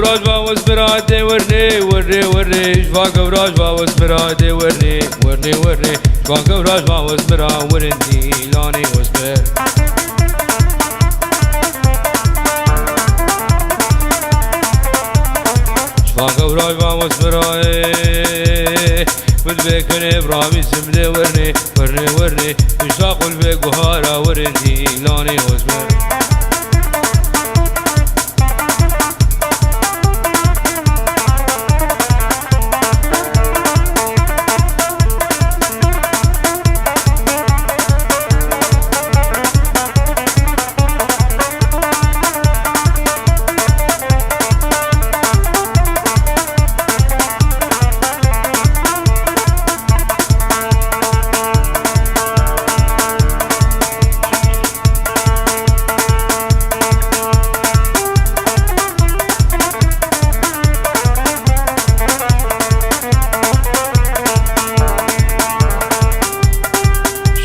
وراج باوس برادي ورني ورني ورني شفاق وراج باوس برادي ورني ورني ورني شفاق وراج باوس برا ورني لاني وسبر شفاق وراج باوس برا والبيك برامي سمدي ورني ورني ورني مشتاق والبيك بهارا ورني لاني وسبر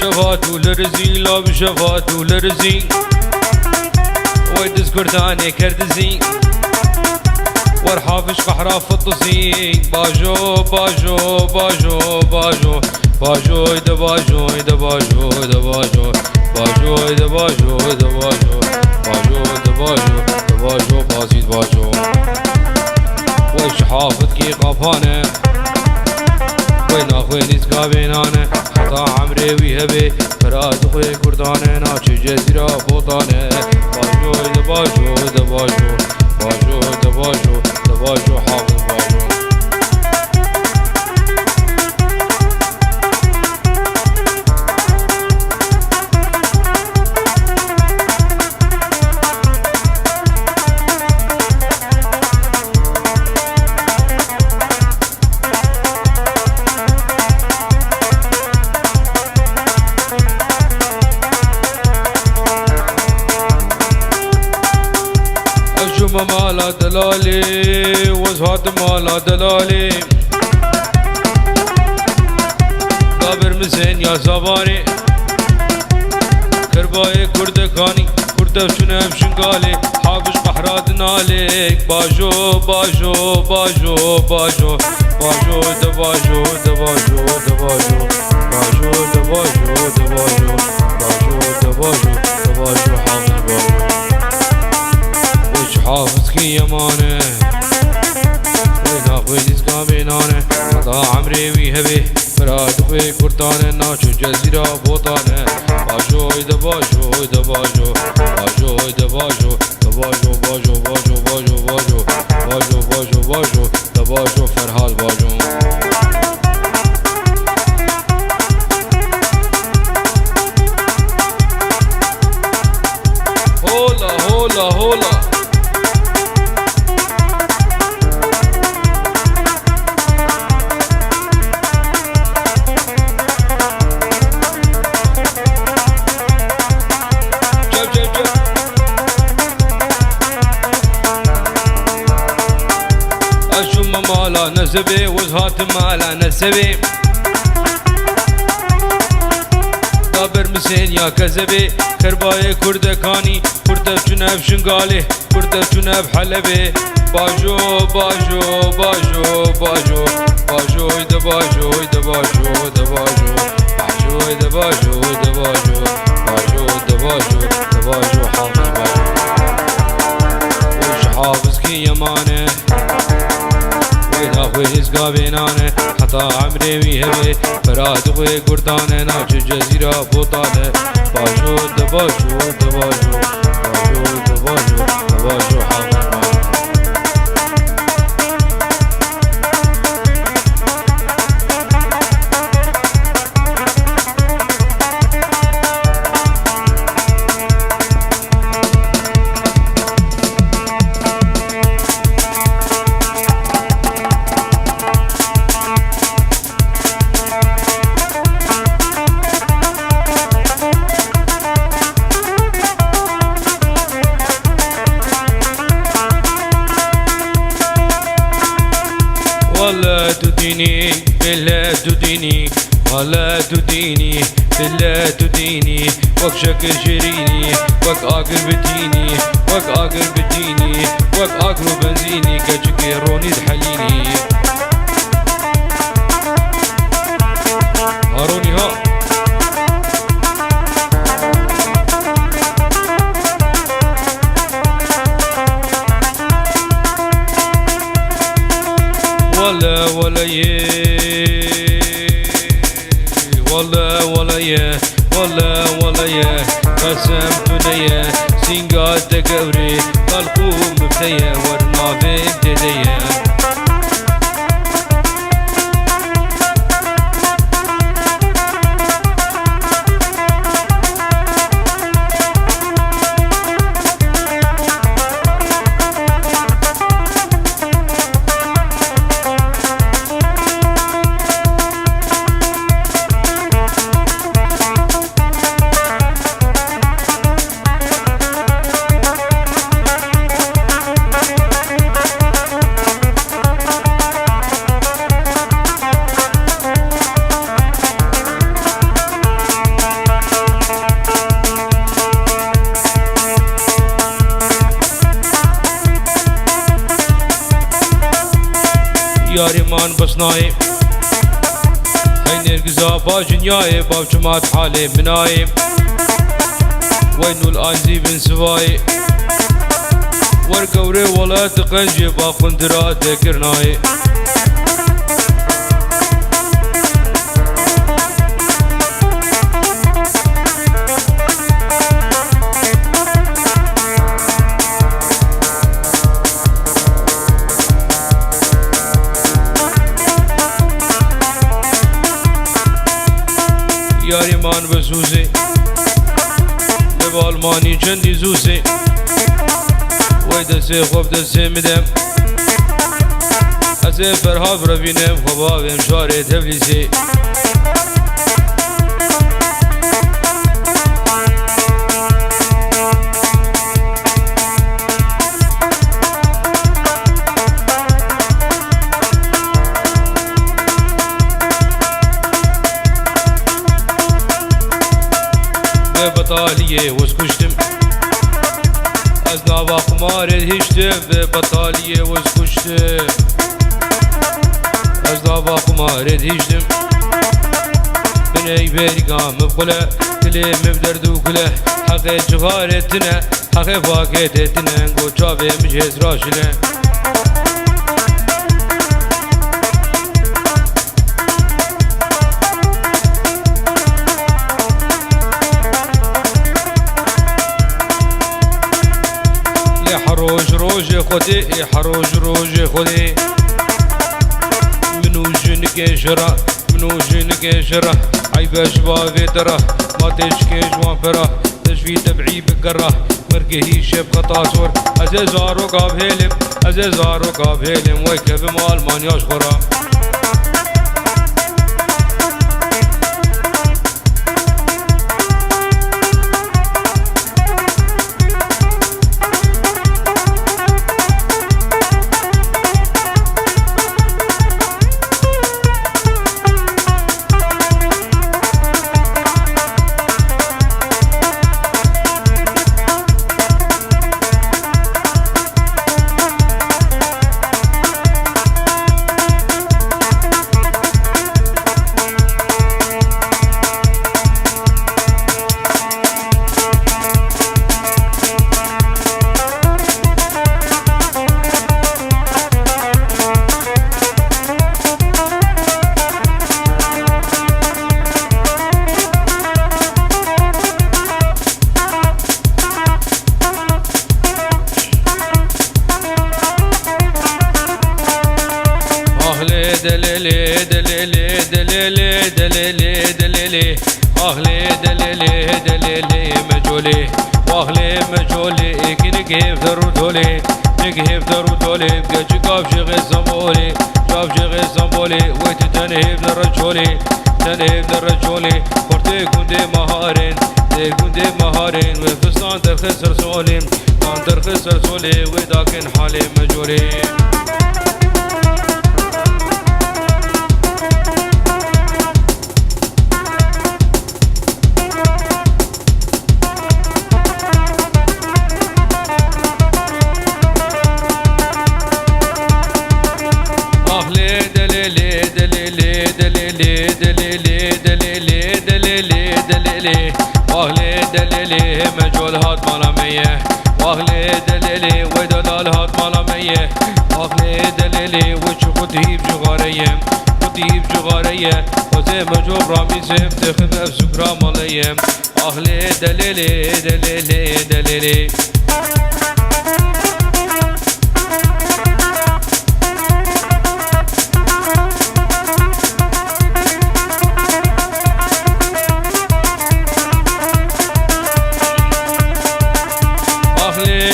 شفات ولرزي لا بشفات ولرزي ويدز كرداني كردزي ورحافش قحرة فطسي باجو باجو باجو باجو باجو إذا باجو إذا باجو إذا باجو باجو إذا باجو إذا باجو باجو إذا باجو إذا باجو بازيد باجو ويش حافظ كي قفانه وين أخوي نسكا بينانه حتى عمري ويهبي فراد خوي كردانه ناچ جزيرة بوطانه باجو إذا باجو إذا باجو باجو إذا باجو إذا باجو حافظ باجو مالا دلالي وزهات مالا دلالي قابر مسين يا زباني كرباي كردكاني كردفشون بشنقالي حافش قحرات نالك باجو باجو باجو باجو باجو دباجو دباجو دباجو باجو دباجو دباجو باجو دباجو دباجو حافظ باجو حافظ كي يمانه وين اخوي نسكا بينانه حتى عمري ويهبي فراد خوي كردانه ناچو جزيرة بوطانه باجو إذا باجو إذا باجو باجو إذا باجو باجو باجو باجو باجو باجو باجو باجو باجو باجو فرحال باجو هولا هولا هولا مالا نسبي وزهات مالا نسبي قابر مسين يا كذبي كرباي كردكاني كردفشون بشنقالي كردفشون بحلبي باجو باجو باجو باجو باجو إذا باجو إذا باجو إذا باجو باجو إذا باجو إذا باجو باجو إذا باجو إذا باجو حافظ باجو وش حافظ كي يمانه وين أخوي نسكا بينانه حتى عمري ويهبي فراد خوي كردانه ناچ جزيرة بوطانه باجو دباجو دباجو باجو دباجو دباجو حافظ ولا تديني بلا تديني ولا تديني بلا تديني وك شكل شريني وك عاقل بتيني وك آكل بديني وك آكلو بنزيني كجكي روني دحليني هاروني ها ولا يه ولا يه ولا يه قسمت نيه سينقات تقوري قلقوم مفتيه ورنا بنت ديه ياري مان بصناي هاي نرقزا باجنياي باوجمات حالي مناي وينو الآنزي بن سواي ورقوري ولا تقنجي باقندرات ذكرناي ياري مان بسوزي لبالماني چندي زوزي ويدسي خوب دسي مدم ازي فرهاف ربينم خوباوم شاري تبليسي بطالية وسكشتم أزنابا خمار هشتم بطالية وسكشتم أزنابا خمار هشتم بني بيرقام بقله كلي مبدردو كله حقي جغارتنا حقي فاكتتنا نقو جابي مجهز راشله حروج روج خدي حروج روج خدي منو جنك شرا منو جنك شرا عيب شبابي ترى ما تشكي جوان فرا تشفي تبعي بقرة مرقه شب قطاسور أزازارو قاب هيلم أزازارو قاب هيلم ويكب مال مان يشخرا دليلي دليلي دليلي دليلي دليلي أهلي دليلي دليلي مجولي وأهلي مجولي كن كيف درودولي نكيف درودولي بقى جاب شغل زمولي جاب شغل زمولي ويتتنهيب درجولي تنهيب درجولي خورتي كندي مهارين كندي مهارين وفستان ترخص رسولي كان ترخص رسولي وداكن حالي مجولي دليلي واهلي دليلي مجول هات مالا ميه واهلي دليلي ودلال هات مالا ميه واهلي دليلي وش خديب جغاريه خديب جغاريه وزي مجول راميزم تخفف سكرا ماليه واهلي دليلي دليلي دليلي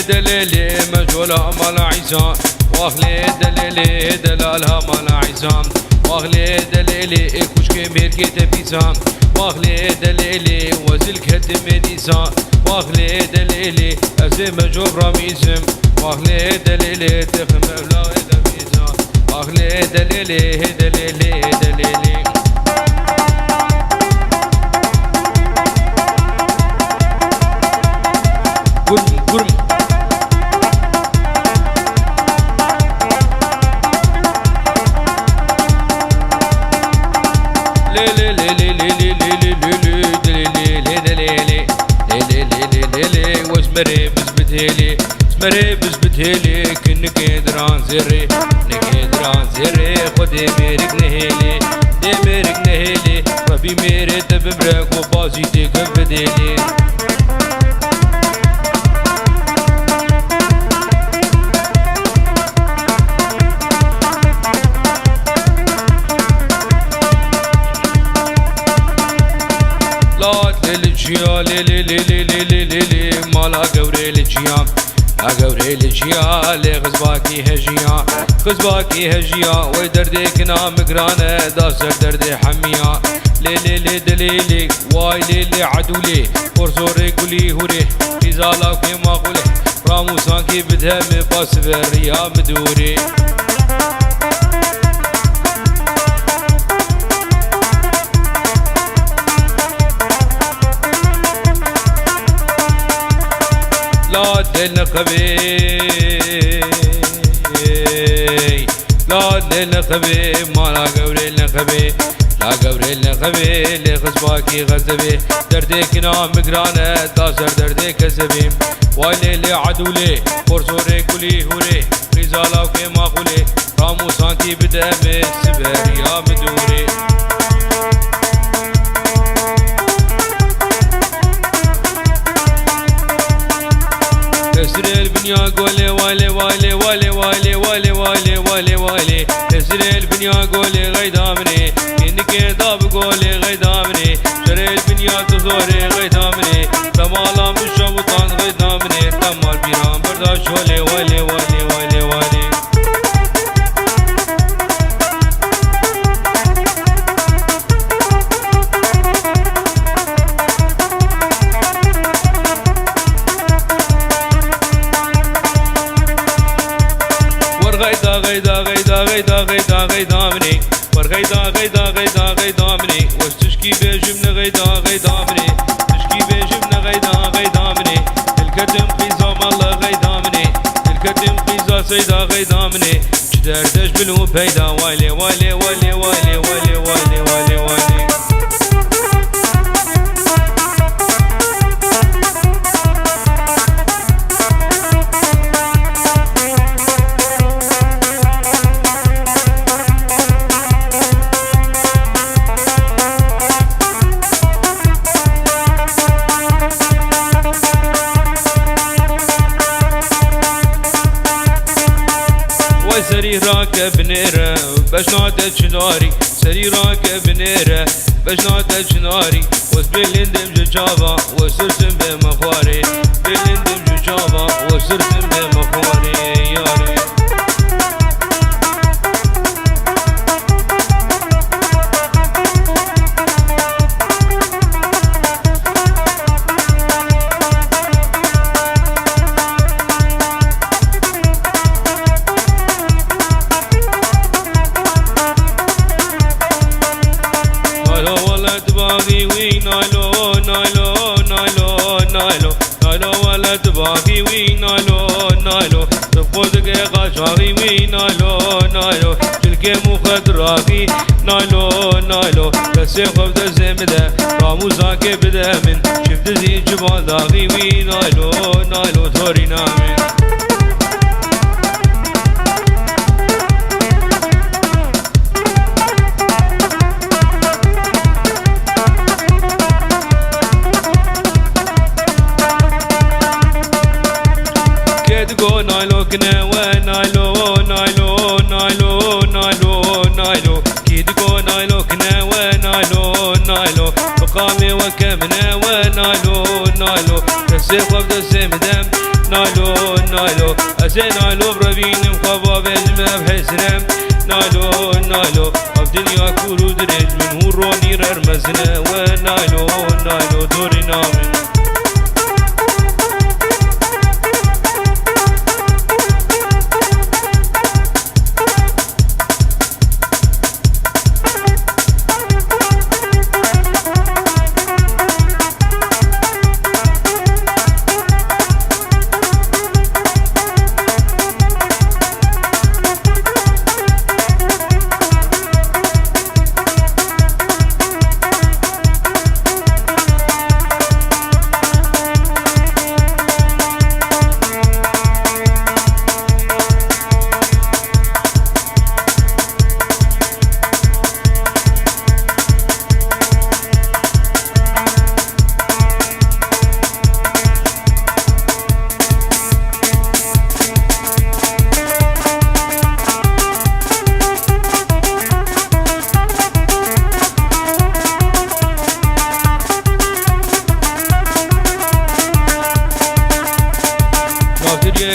دليلي مجولها مال عيسان واهلي دليلي دلالها مال عيسان واهلي دليلي كوش كبير كتبيسان واهلي دليلي وزل كتم ديسان واهلي دليلي ازي مجول رميزم واهلي دليلي تخم لا دبيسان واهلي دليلي دليلي دليلي قرم قرم اسمري بزبتهلي اسمري بزبتهلي كنك دران زري نك دران زري خدي ميرك نهيلي دي ميرك نهيلي ربي ميري تببرك وبازي تكف بديلي للجيا لي لي لي لي لي لي لي مالا قوري للجيا لا قوري للجيا لي غزباكي هجيا غزباكي هجيا ويدردك نام قرانه داسر دردي حميا لي لي لي دليلي واي لي لي عدولي فرزوري قولي هوري إزالا في ما قولي راموسان كي بدها مباس بريا مدوري لا للنخبي لا للنخبي ما لا قوري النخبي لا قوري النخبي لخصباكي غزبي دردك نام قرانه داسر دردك كسبي وايلي لي عدولي فرزوري كلي هوري رزالا وكي ما قولي راموسان كي بدأ بالسبر يا مدوري اسر البنيا قولي والي والي والي والي والي والي والي والي اسر البنيا قولي غيدامني انك داب قولي غيدامني شري البنيا تزوري غيدامني تمالا مشابطان غيدامني تمال بيران برداش والي والي والي والي والي غيدا غيدا غيدا غيدا غيدا غيدامني ورغيدا غيدا غيدا غيدامني واش تشكي بجمن غيدا غيدامني تشكي بجمن غيدا غيدامني الكتم قيزا مالله غيدامني الكتم قيزا سيدا غيدامني شدردش بلو بيدا والي والي والي والي والي والي والي والي سري راكب نيره باش نعدل شناري سري راكب نيره باش نعدل شناري وسبيلندم ججابا وسرسم بمخواري بيلندم ججابا وسرسم بمخواري ياري باقي وين نايلو نايلو تفوزك غاشاري وين نايلو نايلو گم و خد راقی نایلو نایلو دستی خوب دستی مده راموزا که بده من شفت زی جبال داغی وی نایلو نایلو توری نامین كدقو نايلو كنا ونايلو نايلو نايلو نايلو نايلو كدقو نايلو كنا ونايلو نايلو مقامي وكمنا ونايلو نايلو تسيق وبدسي مدام نايلو نايلو أزي نايلو بربين مخبا بجمع بحسنم نايلو نايلو الدنيا كورو دريج من هوروني رمزنا ونايلو نايلو دوري نامن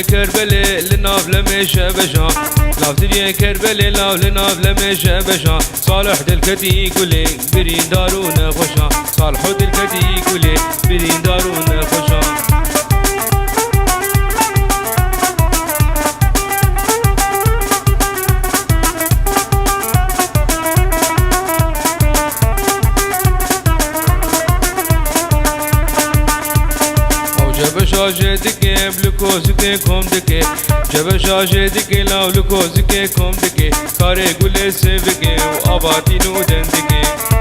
كربلي لناف لميشة بشان لافتري كربلي لاف لناف لميشة بشان صالح دلكتي يقولي برين دارونا خوشان صالح دلكتي يقولي برين دارونا خوشان جب شاشه دکه بلوکوز که کم دکه جب شاشه دکه لاولوکوز که کم دکه کار گل سوگه و آبادی نودن دکه